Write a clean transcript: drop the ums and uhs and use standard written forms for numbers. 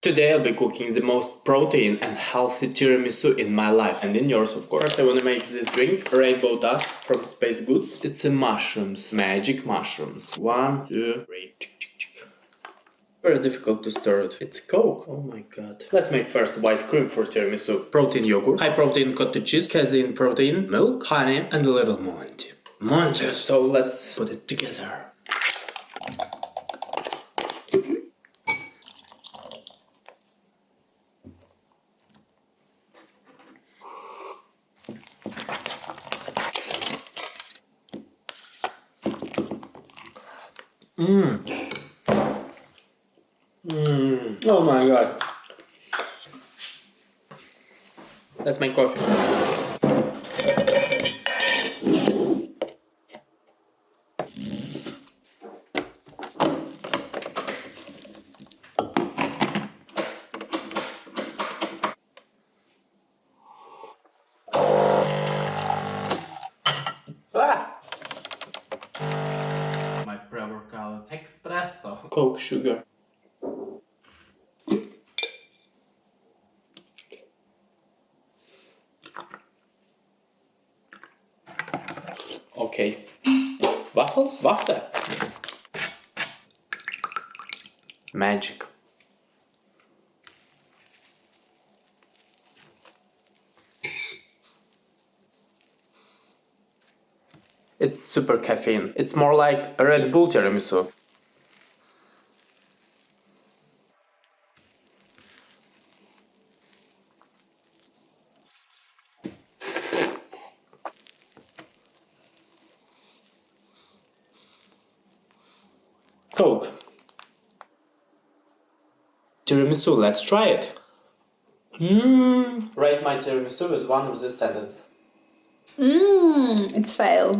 Today I'll be cooking the most protein and healthy tiramisu in my life, and in yours of course. First I want to make this drink, Rainbow Dust from Space Goods. It's a mushrooms, magic mushrooms. 1, 2, 3. Very difficult to stir it. It's Coke. Oh my god. Let's make first white cream for tiramisu. Protein yogurt, high protein cottage cheese, casein protein, milk, honey, and a little Monte. Monte! So let's put it together. Oh my god. Let's make coffee. My pre-workout espresso. Coke sugar. Okay. Waffles? Wafte. Magic. It's super caffeine. It's more like a Red Bull tiramisu. Coke. Tiramisu, let's try it. Rate my tiramisu with one of this sentence. It's fail.